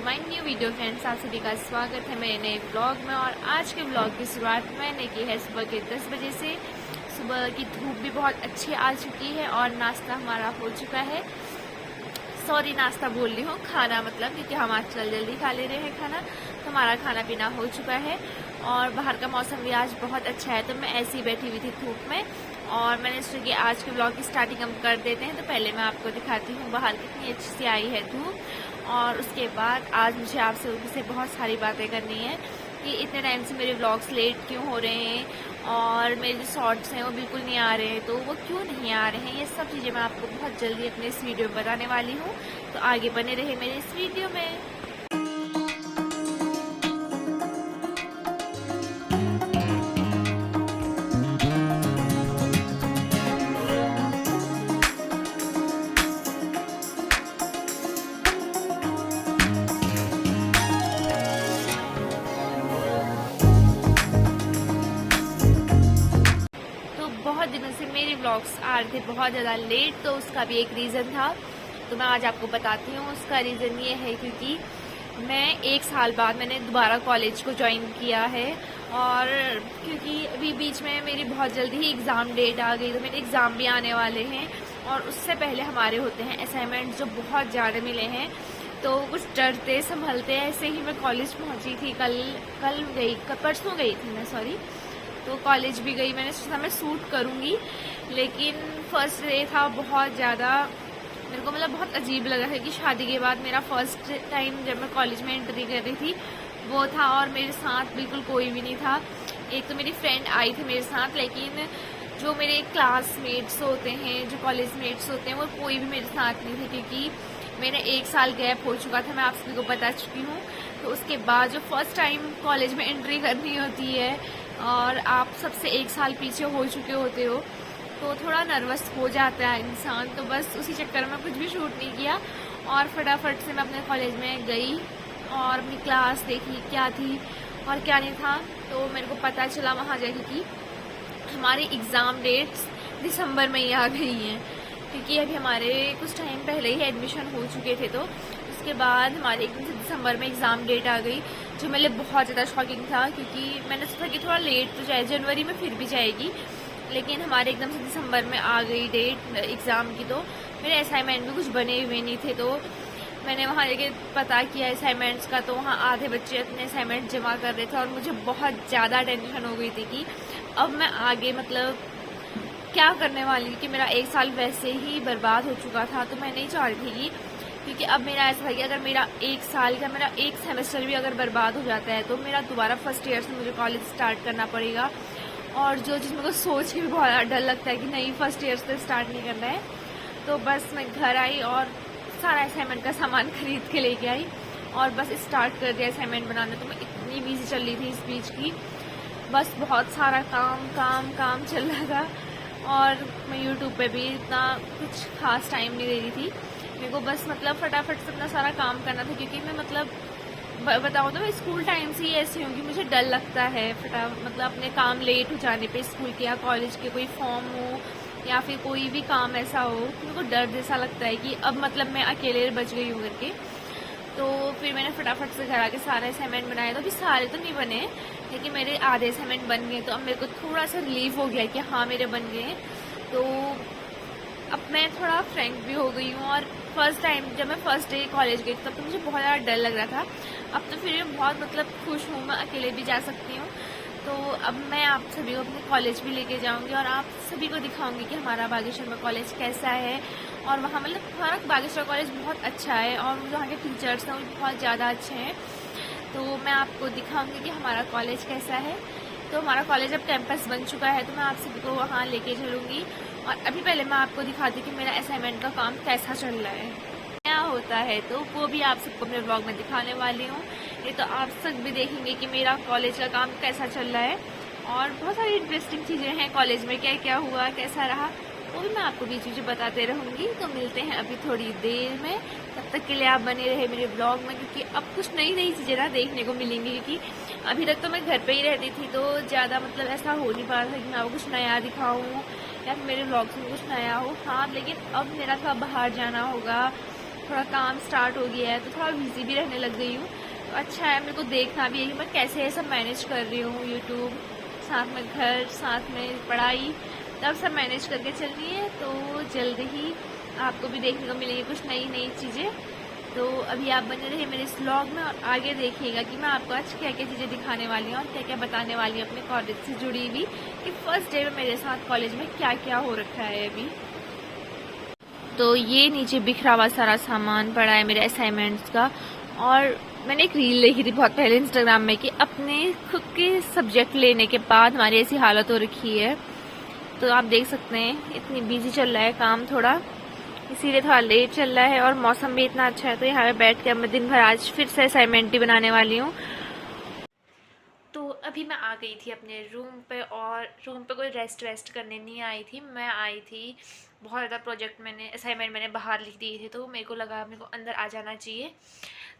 My new video friends, आप सभी का स्वागत है मेरे नए ब्लॉग में। और आज के ब्लॉग की शुरुआत मैंने की है सुबह के 10 बजे से। सुबह की धूप भी बहुत अच्छी आ चुकी है और नाश्ता हमारा हो चुका है। सॉरी, नाश्ता बोल रही हूँ, खाना मतलब, क्योंकि हम आजकल जल्दी खा ले रहे हैं खाना, तो हमारा खाना पीना हो चुका है। और बाहर का मौसम भी आज बहुत अच्छा है, तो मैं ऐसे ही बैठी हुई थी धूप में। और मैंने सोचा कि आज के ब्लॉग की स्टार्टिंग हम कर देते हैं। तो पहले मैं आपको दिखाती हूँ बाहर कितनी अच्छी सी आई है धूप। और उसके बाद आज मुझे आपसे उनसे बहुत सारी बातें करनी है कि इतने टाइम से मेरे ब्लॉग्स लेट क्यों हो रहे हैं और मेरे जो शॉर्ट्स हैं वो बिल्कुल नहीं आ रहे हैं, तो वो क्यों नहीं आ रहे हैं। ये सब चीज़ें मैं आपको बहुत जल्दी अपने इस वीडियो में बताने वाली हूँ, तो आगे बने रहे मेरे इस वीडियो में। बहुत दिनों से मेरे ब्लॉग्स आ रहे थे बहुत ज़्यादा लेट, तो उसका भी एक रीज़न था, तो मैं आज आपको बताती हूँ। उसका रीज़न ये है क्योंकि मैं 1 साल बाद मैंने दोबारा कॉलेज को ज्वाइन किया है। और क्योंकि अभी बीच में मेरी बहुत जल्दी ही एग्ज़ाम डेट आ गई, तो मेरे एग्ज़ाम भी आने वाले हैं और उससे पहले हमारे होते हैं असाइनमेंट जो बहुत ज़्यादा मिले हैं। तो कुछ डरते संभलते ऐसे ही मैं कॉलेज पहुँची थी। परसों गई थी मैं, सॉरी। तो कॉलेज भी गई, मैंने सोचा मैं सूट करूँगी, लेकिन फर्स्ट डे था बहुत ज़्यादा, मेरे को मतलब बहुत अजीब लगा है कि शादी के बाद मेरा फर्स्ट टाइम जब मैं कॉलेज में एंट्री कर रही थी वो था। और मेरे साथ बिल्कुल कोई भी नहीं था। एक तो मेरी फ्रेंड आई थी मेरे साथ, लेकिन जो मेरे क्लासमेट्स होते हैं, जो कॉलेज मेट्स होते हैं, वो कोई भी मेरे साथ नहीं थे, क्योंकि मेरा 1 साल गैप हो चुका था, मैं आप सभी को बता चुकी हूँ। तो उसके बाद जो फर्स्ट टाइम कॉलेज में एंट्री करनी होती है और आप सबसे 1 साल पीछे हो चुके होते हो, तो थोड़ा नर्वस हो जाता है इंसान। तो बस उसी चक्कर में कुछ भी शूट नहीं किया और फटाफट से मैं अपने कॉलेज में गई और अपनी क्लास देखी क्या थी और क्या नहीं था। तो मेरे को पता चला वहाँ जाके कि हमारी एग्ज़ाम डेट्स दिसंबर में ही आ गई हैं, क्योंकि अभी हमारे कुछ टाइम पहले ही एडमिशन हो चुके थे। तो उसके बाद हमारे एकदम से दिसंबर में एग्ज़ाम डेट आ गई, जो मेरे लिए बहुत ज़्यादा शॉकिंग था, क्योंकि मैंने सोचा कि थोड़ा लेट तो जाए, जनवरी में फिर भी जाएगी, लेकिन हमारे एकदम से दिसंबर में आ गई डेट एग्ज़ाम की। तो मेरे असाइनमेंट भी कुछ बने हुए नहीं थे, तो मैंने वहाँ जाके पता किया असाइनमेंट्स का, तो वहाँ आधे बच्चे अपने असाइनमेंट जमा कर रहे थे और मुझे बहुत ज़्यादा टेंशन हो गई थी कि अब मैं आगे मतलब क्या करने वाली, कि मेरा 1 साल वैसे ही बर्बाद हो चुका था। तो मैं नहीं चाह रही थी, क्योंकि अब मेरा ऐसा है कि अगर मेरा 1 साल का मेरा 1 सेमेस्टर भी अगर बर्बाद हो जाता है तो मेरा दोबारा फर्स्ट ईयर से मुझे कॉलेज स्टार्ट करना पड़ेगा। और जो चीज़ मेरे को सोच के भी बहुत डर लगता है कि नहीं, फर्स्ट ईयर से स्टार्ट नहीं करना है। तो बस मैं घर आई और सारा असाइनमेंट का सामान खरीद के लेके आई और बस स्टार्ट कर दिया असाइनमेंट बनाना। तो मैं इतनी बिजी चल रही थी इस बीच की, बस बहुत सारा काम काम काम चल रहा था। और मैं यूट्यूब पे भी इतना कुछ खास टाइम नहीं दे रही थी, मेरे को बस मतलब फटाफट से अपना सारा काम करना था, क्योंकि मैं मतलब बताऊँ तो मैं स्कूल टाइम से ही ऐसी हूँ कि मुझे डर लगता है मतलब अपने काम लेट हो जाने पे, स्कूल के या कॉलेज के कोई फॉर्म हो या फिर कोई भी काम ऐसा हो, मेरे को डर जैसा लगता है कि अब मतलब मैं अकेले बच गई हूँ करके। तो फिर मैंने फटाफट से घर आके सारे असाइनमेंट बनाए। तो अभी सारे तो नहीं बने, लेकिन मेरे आधे असाइनमेंट बन गए, तो अब मेरे को थोड़ा सा रिलीफ हो गया कि हाँ मेरे बन गए। तो अब मैं थोड़ा फ्रैंक भी हो गई हूँ। और फर्स्ट टाइम जब मैं फर्स्ट डे कॉलेज गई तब तो मुझे बहुत ज़्यादा डर लग रहा था, अब तो फिर मैं बहुत मतलब खुश हूँ, मैं अकेले भी जा सकती हूँ। तो अब मैं आप सभी को अपने कॉलेज भी लेके जाऊँगी और आप सभी को दिखाऊँगी कि हमारा बागेश्वर में कॉलेज कैसा है। और वहाँ मतलब हमारा बागेश्वर कॉलेज बहुत अच्छा है और वहाँ के टीचर्स हैं वो बहुत ज़्यादा अच्छे हैं। तो मैं आपको दिखाऊँगी कि हमारा कॉलेज कैसा है। तो हमारा कॉलेज अब कैंपस बन चुका है, तो मैं आप सभी को वहाँ लेके चलूँगी। और अभी पहले मैं आपको दिखाती कि मेरा असाइनमेंट का काम कैसा चल रहा है, क्या होता है, तो वो भी आप सबको अपने ब्लॉग में दिखाने वाली हूँ। ये तो आप सब भी देखेंगे कि मेरा कॉलेज का काम कैसा चल रहा है। और बहुत सारी इंटरेस्टिंग चीज़ें हैं कॉलेज में, क्या क्या हुआ कैसा रहा, वो भी मैं आपको बीच बीच बताते रहूँगी। तो मिलते हैं अभी थोड़ी देर में, तब तक के लिए आप बने रहे मेरे ब्लॉग में, क्योंकि अब कुछ नई नई चीज़ें ना देखने को मिलेंगी। क्योंकि अभी तक तो मैं घर पे ही रहती थी, तो ज़्यादा मतलब ऐसा हो नहीं पा रहा था कि मैं आपको कुछ नया दिखाऊँ या फिर मेरे ब्लॉग्स में कुछ नया हो। हाँ, लेकिन अब मेरा थोड़ा बाहर जाना होगा, थोड़ा काम स्टार्ट हो गया है तो थोड़ा बिजी भी रहने लग गई हूँ। तो अच्छा है, मेरे को देखना भी है कि मैं कैसे ये सब मैनेज कर रही हूँ, यूट्यूब साथ में घर साथ में पढ़ाई, तब सब मैनेज करके चल रही है। तो जल्दी ही आपको भी देखने को मिलेंगी कुछ नई नई चीज़ें। तो अभी आप बने रहिए मेरे इस व्लॉग में और आगे देखिएगा कि मैं आपको आज क्या क्या चीज़ें दिखाने वाली हूँ और क्या क्या बताने वाली हूँ अपने कॉलेज से जुड़ी हुई, कि फर्स्ट डे में मेरे साथ कॉलेज में क्या क्या हो रखा है अभी। तो ये नीचे बिखरा हुआ सारा सामान पड़ा है मेरे असाइनमेंट्स का। और मैंने एक रील देखी थी बहुत पहले इंस्टाग्राम में कि अपने खुद के सब्जेक्ट लेने के बाद हमारी ऐसी हालत हो रखी है। तो आप देख सकते हैं इतनी बिजी चल रहा है काम थोड़ा, इसीलिए थोड़ा लेट चल रहा है। और मौसम भी इतना अच्छा है तो यहाँ पे बैठ के मैं दिन भर आज फिर से असाइनमेंट ही बनाने वाली हूँ। तो अभी मैं आ गई थी अपने रूम पे, और रूम पे कोई रेस्ट करने नहीं आई थी, मैं आई थी बहुत ज़्यादा प्रोजेक्ट असाइनमेंट मैंने बाहर लिख दिए थे, तो मेरे को लगा मेरे को अंदर आ जाना चाहिए।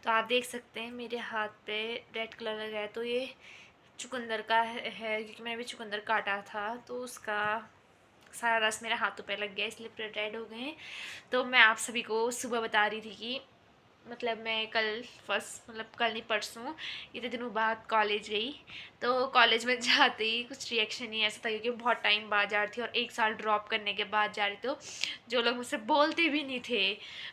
तो आप देख सकते हैं मेरे हाथ पे रेड कलर लगा है, तो ये चुकंदर का है क्योंकि मैंने भी चुकंदर काटा था तो उसका सारा रस मेरे हाथों पे लग गया, इसलिए पूरे रेड हो गए हैं। तो मैं आप सभी को सुबह बता रही थी कि मतलब मैं कल कल नहीं परसों इतने दिनों बाद कॉलेज गई। तो कॉलेज में जाते ही कुछ रिएक्शन ही ऐसा था क्योंकि बहुत टाइम बाद जा रही थी और एक साल ड्रॉप करने के बाद जा रही, तो जो लोग मुझसे बोलते भी नहीं थे,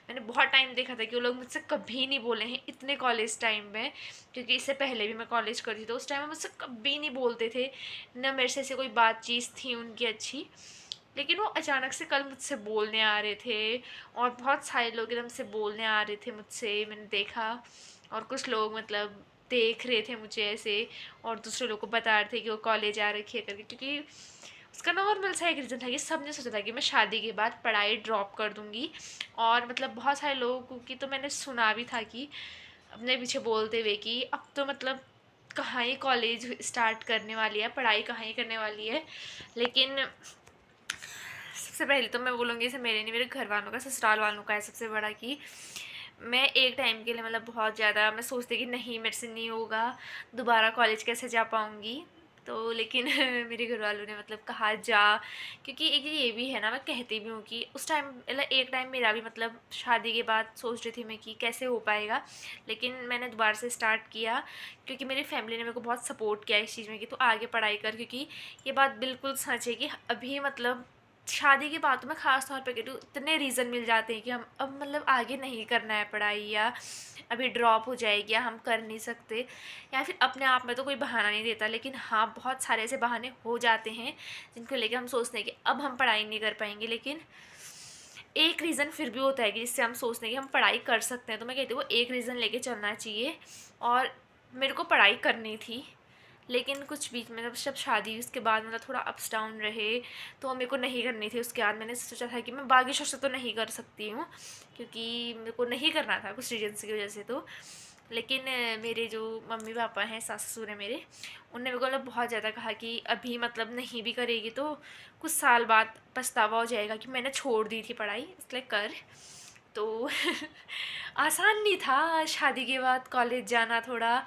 मैंने बहुत टाइम देखा था कि वो लोग मुझसे कभी नहीं बोले हैं इतने कॉलेज टाइम में, क्योंकि इससे पहले भी मैं कॉलेज करती थी तो उस टाइम में मुझसे कभी नहीं बोलते थे, न मेरे से ऐसे कोई बातचीत थी उनकी अच्छी। लेकिन वो अचानक से कल मुझसे बोलने आ रहे थे और बहुत सारे लोग एकदम से बोलने आ रहे थे मुझसे, मैंने देखा। और कुछ लोग मतलब देख रहे थे मुझे ऐसे, और दूसरे लोग को बता रहे थे कि वो कॉलेज आ रखी है करके, क्योंकि उसका नॉर्मल सा एक रीज़न था कि सबने सोचा था कि मैं शादी के बाद पढ़ाई ड्रॉप कर दूँगी। और मतलब बहुत सारे लोगों की तो मैंने सुना भी था कि अपने पीछे बोलते हुए कि अब तो मतलब कहाँ ही कॉलेज स्टार्ट करने वाली है, पढ़ाई कहाँ ही करने वाली है। लेकिन सबसे पहले तो मैं बोलूँगी इसे मेरे नहीं, मेरे घर वालों का, ससुराल वालों का है सबसे बड़ा, कि मैं एक टाइम के लिए मतलब बहुत ज़्यादा मैं सोचती कि नहीं मेरे से नहीं होगा, दोबारा कॉलेज कैसे जा पाऊँगी। तो लेकिन मेरे घर वालों ने मतलब कहा जा, क्योंकि एक ये भी है ना, मैं कहती भी हूँ कि उस टाइम मतलब एक टाइम मेरा भी मतलब शादी के बाद सोच रही थी मैं कि कैसे हो पाएगा, लेकिन मैंने दोबारा से स्टार्ट किया क्योंकि मेरी फैमिली ने मेरे को बहुत सपोर्ट किया इस चीज़ में कि तू आगे पढ़ाई कर, क्योंकि ये बात बिल्कुल सच है कि अभी मतलब शादी के बाद तो मैं ख़ास तौर पे कह रही हूँ इतने रीज़न मिल जाते हैं कि हम अब मतलब आगे नहीं करना है पढ़ाई, या अभी ड्रॉप हो जाएगी, या हम कर नहीं सकते, या फिर अपने आप में तो कोई बहाना नहीं देता, लेकिन हाँ बहुत सारे ऐसे बहाने हो जाते हैं जिनको लेकर हम सोचते हैं कि अब हम पढ़ाई नहीं कर पाएंगे। लेकिन एक रीज़न फिर भी होता है कि जिससे हम सोचते हैं कि हम पढ़ाई कर सकते हैं, तो मैं कहती हूँ वो एक रीज़न लेके चलना चाहिए। और मेरे को पढ़ाई करनी थी, लेकिन कुछ बीच में जब शादी हुई उसके बाद मतलब थोड़ा अप्स डाउन रहे, तो मेरे को नहीं करनी थी। उसके बाद मैंने सोचा था कि मैं बाकी शौक तो नहीं कर सकती हूँ क्योंकि मेरे को नहीं करना था कुछ रीजन्स की वजह से। तो लेकिन मेरे जो मम्मी पापा हैं, सास ससुर हैं मेरे, उनने मेरे को मतलब बहुत ज़्यादा कहा कि अभी मतलब नहीं भी करेगी तो कुछ साल बाद पछतावा हो जाएगा कि मैंने छोड़ दी थी पढ़ाई, इसलिए कर। तो आसान नहीं था शादी के बाद कॉलेज जाना थोड़ा,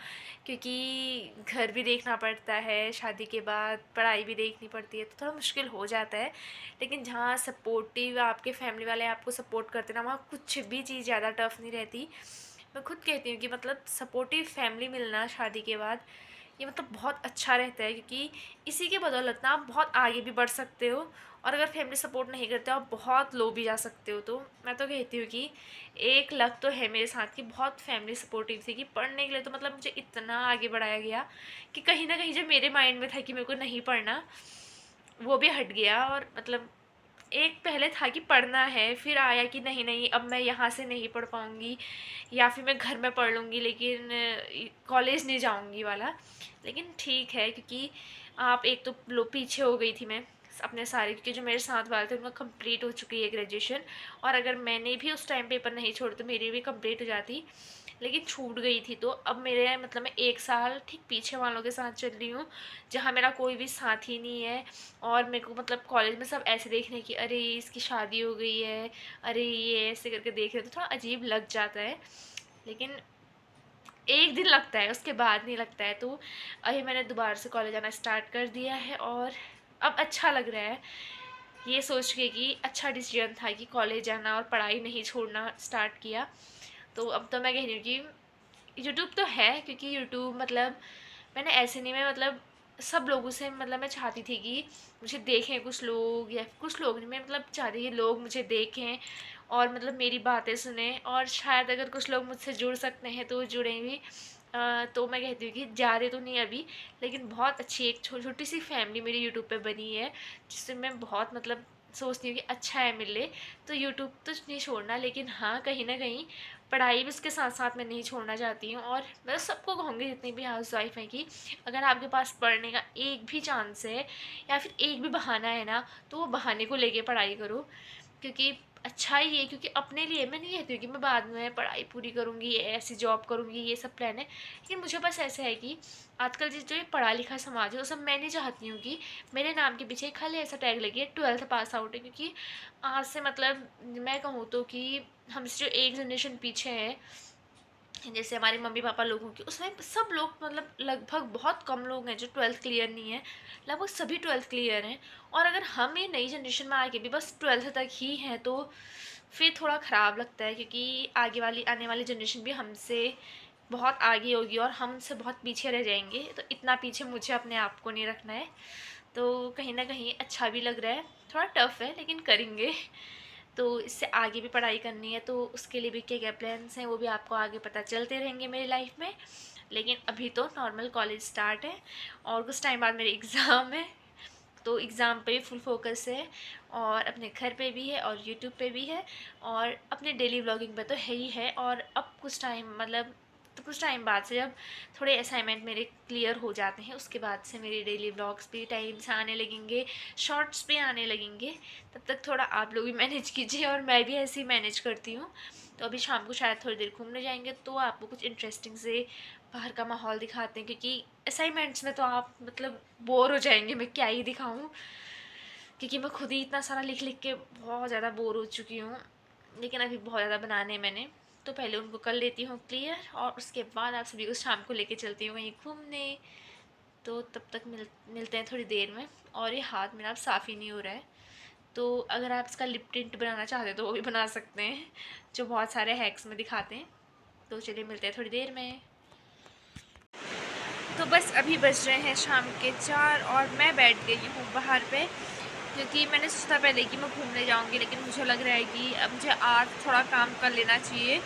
क्योंकि घर भी देखना पड़ता है, शादी के बाद पढ़ाई भी देखनी पड़ती है, तो थोड़ा मुश्किल हो जाता है। लेकिन जहाँ सपोर्टिव आपके फैमिली वाले आपको सपोर्ट करते ना, वहाँ कुछ भी चीज़ ज़्यादा टफ नहीं रहती। मैं खुद कहती हूँ कि मतलब सपोर्टिव फैमिली मिलना शादी के बाद ये मतलब बहुत अच्छा रहता है, क्योंकि इसी के बदौलत ना आप बहुत आगे भी बढ़ सकते हो, और अगर फैमिली सपोर्ट नहीं करते आप बहुत लो भी जा सकते हो। तो मैं तो कहती हूँ कि एक लक तो है मेरे साथ कि बहुत फैमिली सपोर्टिव थी, कि पढ़ने के लिए तो मतलब मुझे इतना आगे बढ़ाया गया कि कहीं ना कहीं जो मेरे माइंड में था कि मेरे को नहीं पढ़ना, वो भी हट गया। और मतलब एक पहले था कि पढ़ना है, फिर आया कि नहीं नहीं अब मैं यहाँ से नहीं पढ़ पाऊँगी, या फिर मैं घर में पढ़ लूँगी लेकिन कॉलेज नहीं जाऊँगी वाला। लेकिन ठीक है, क्योंकि आप एक तो लो पीछे हो गई थी मैं अपने सारे, क्योंकि जो मेरे साथ वाले थे उनका कंप्लीट हो चुकी है ग्रेजुएशन, और अगर मैंने भी उस टाइम पेपर नहीं छोड़े तो मेरी भी कंप्लीट हो जाती, लेकिन छूट गई थी। तो अब मेरे मतलब मैं एक साल ठीक पीछे वालों के साथ चल रही हूँ जहाँ मेरा कोई भी साथी नहीं है, और मेरे को मतलब कॉलेज में सब ऐसे देख रहे हैं कि अरे इसकी शादी हो गई है, अरे ये ऐसे करके देख रहे, तो थोड़ा अजीब लग जाता है। लेकिन एक दिन लगता है, उसके बाद नहीं लगता है। तो अभी मैंने दोबारा से कॉलेज आना स्टार्ट कर दिया है और अब अच्छा लग रहा है। ये सोच के कि अच्छा डिसीजन था कि कॉलेज जाना और पढ़ाई नहीं छोड़ना स्टार्ट किया। तो अब तो मैं कह रही हूँ कि यूट्यूब तो है, क्योंकि यूट्यूब मतलब मैंने ऐसे नहीं, मैं मतलब सब लोगों से मतलब मैं चाहती थी कि मुझे देखें कुछ लोग, या कुछ लोग नहीं, मैं मतलब चाहती थी लोग मुझे देखें और मतलब मेरी बातें सुने, और शायद अगर कुछ लोग मुझसे जुड़ सकते हैं तो जुड़ें भी। तो मैं कहती हूँ कि ज़्यादा तो नहीं अभी, लेकिन बहुत अच्छी एक छोटी सी फैमिली मेरी यूट्यूब पे बनी है, जिससे मैं बहुत मतलब सोचती हूँ कि अच्छा है मिले। तो यूट्यूब तो नहीं छोड़ना, लेकिन हाँ कहीं ना कहीं पढ़ाई भी उसके साथ साथ मैं नहीं छोड़ना चाहती हूँ। और मैं सबको कहूँगी जितनी भी हाउस वाइफ हैं कि अगर आपके पास पढ़ने का एक भी चांस है या फिर एक भी बहाना है ना, तो वो बहाने को लेके पढ़ाई करो, क्योंकि अच्छा ही है। क्योंकि अपने लिए मैं नहीं कहती हूँ कि मैं बाद में पढ़ाई पूरी करूँगी, ऐसी जॉब करूँगी, ये सब प्लान है, लेकिन मुझे बस ऐसा है कि आजकल जो ये पढ़ा लिखा समाज है, वो सब मैं नहीं चाहती हूँ कि मेरे नाम के पीछे खाली ऐसा टैग लगे 12th पास आउट है। क्योंकि आज से मतलब मैं कहूँ तो कि हमसे जो एक जनरेशन पीछे है, जैसे हमारे मम्मी पापा लोगों की, उसमें सब लोग मतलब लगभग बहुत कम लोग हैं जो 12th क्लियर नहीं है, लगभग सभी 12th क्लियर हैं। और अगर हम ये नई जनरेशन में आके भी बस 12th तक ही हैं तो फिर थोड़ा ख़राब लगता है, क्योंकि आगे वाली आने वाली जनरेशन भी हमसे बहुत आगे होगी और हम उनसे बहुत पीछे रह जाएंगे। तो इतना पीछे मुझे अपने आप को नहीं रखना है। तो कहीं ना कहीं अच्छा भी लग रहा है, थोड़ा टफ है लेकिन करेंगे। तो इससे आगे भी पढ़ाई करनी है, तो उसके लिए भी क्या क्या प्लान्स हैं वो भी आपको आगे पता चलते रहेंगे मेरी लाइफ में। लेकिन अभी तो नॉर्मल कॉलेज स्टार्ट है और कुछ टाइम बाद मेरे एग्ज़ाम है, तो एग्ज़ाम पे भी फुल फोकस है, और अपने घर पे भी है और यूट्यूब पे भी है, और अपने डेली व्लॉगिंग पे तो है ही है। और अब कुछ टाइम मतलब तो कुछ टाइम बाद से जब थोड़े असाइनमेंट मेरे क्लियर हो जाते हैं, उसके बाद से मेरे डेली व्लॉग्स भी टाइम से आने लगेंगे, शॉर्ट्स भी आने लगेंगे। तब तक थोड़ा आप लोग भी मैनेज कीजिए, और मैं भी ऐसे ही मैनेज करती हूँ। तो अभी शाम को शायद थोड़ी देर घूमने जाएंगे, तो आपको कुछ इंटरेस्टिंग से बाहर का माहौल दिखाते हैं, क्योंकि असाइनमेंट्स में तो आप मतलब बोर हो जाएंगे, मैं क्या ही दिखाऊँ, क्योंकि मैं खुद ही इतना सारा लिख लिख के बहुत ज़्यादा बोर हो चुकी हूँ। लेकिन अभी बहुत ज़्यादा बनाने हैं मैंने, तो पहले उनको कर लेती हूँ क्लियर, और उसके बाद आप सभी को शाम को लेके चलती हूँ कहीं घूमने। तो तब तक मिलते हैं थोड़ी देर में। और ये हाथ मेरा अब साफ़ ही नहीं हो रहा है, तो अगर आप इसका लिप टिंट बनाना चाहते हैं तो वो भी बना सकते हैं, जो बहुत सारे हैक्स में दिखाते हैं। तो चलिए मिलते हैं थोड़ी देर में। तो बस अभी बज रहे हैं शाम के 4 और मैं बैठ गई हूँ बाहर पे, क्योंकि मैंने सोचा पहले कि मैं घूमने जाऊँगी, लेकिन मुझे लग रहा है कि अब मुझे आज थोड़ा काम कर लेना चाहिए।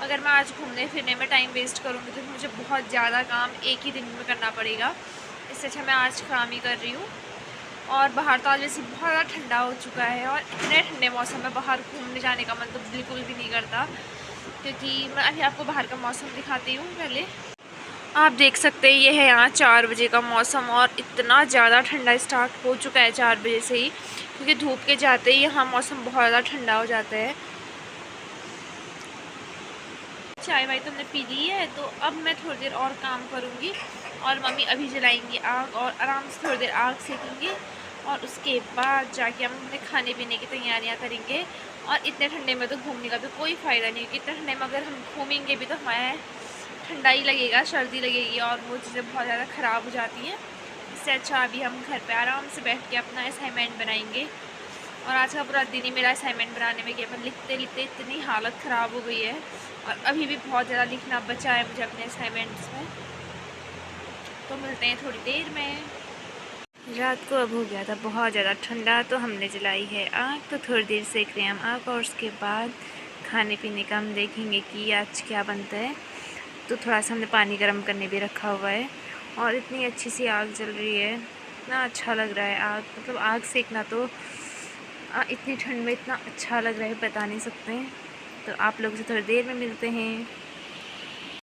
अगर मैं आज घूमने फिरने में टाइम वेस्ट करूँगी तो मुझे बहुत ज़्यादा काम एक ही दिन में करना पड़ेगा। इससे अच्छा मैं आज काम ही कर रही हूँ। और बाहर तो आज वैसे बहुत ज़्यादा ठंडा हो चुका है, और इतने ठंडे मौसम में बाहर घूमने जाने का मन तो बिल्कुल भी नहीं करता। क्योंकि मैं अभी आपको बाहर का मौसम दिखाती हूँ पहले। आप देख सकते हैं ये है यहाँ 4 बजे का मौसम, और इतना ज़्यादा ठंडा स्टार्ट हो चुका है 4 बजे से ही, क्योंकि धूप के जाते ही यहाँ मौसम बहुत ज़्यादा ठंडा हो जाता है। चाय वाय तो हमने पी ली है, तो अब मैं थोड़ी देर और काम करूँगी, और मम्मी अभी जलाएंगी आग और आराम से थोड़ी देर आग सेकेंगे, और उसके बाद जाके हम अपने खाने पीने की तैयारियाँ करेंगे। और इतने ठंडे में तो घूमने का भी कोई फ़ायदा नहीं, क्योंकि इतने ठंडे में अगर हम घूमेंगे भी तो हमारे ठंडा ही लगेगा, सर्दी लगेगी, और वो चीज़ें बहुत ज़्यादा ख़राब हो जाती हैं। इससे अच्छा अभी हम घर पे आराम से बैठ के अपना असाइनमेंट बनाएंगे। और आज का पूरा दिन ही मेरा असाइनमेंट बनाने में गया, पर लिखते लिखते इतनी हालत ख़राब हो गई है, और अभी भी बहुत ज़्यादा लिखना बचा है मुझे अपने असाइनमेंट्स में। तो मिलते हैं थोड़ी देर में। रात को अब हो गया था बहुत ज़्यादा ठंडा, तो हमने जलाई है आग, तो थोड़ी देर सेक रहे हैं हम आग, और उसके बाद खाने पीने का हम देखेंगे कि आज क्या बनता है। तो थोड़ा सा हमने पानी गर्म करने भी रखा हुआ है, और इतनी अच्छी सी आग जल रही है, इतना अच्छा लग रहा है आग, मतलब आग सेकना तो इतनी ठंड में इतना अच्छा लग रहा है बता नहीं सकते हैं। तो आप लोगों से थोड़ी देर में मिलते हैं।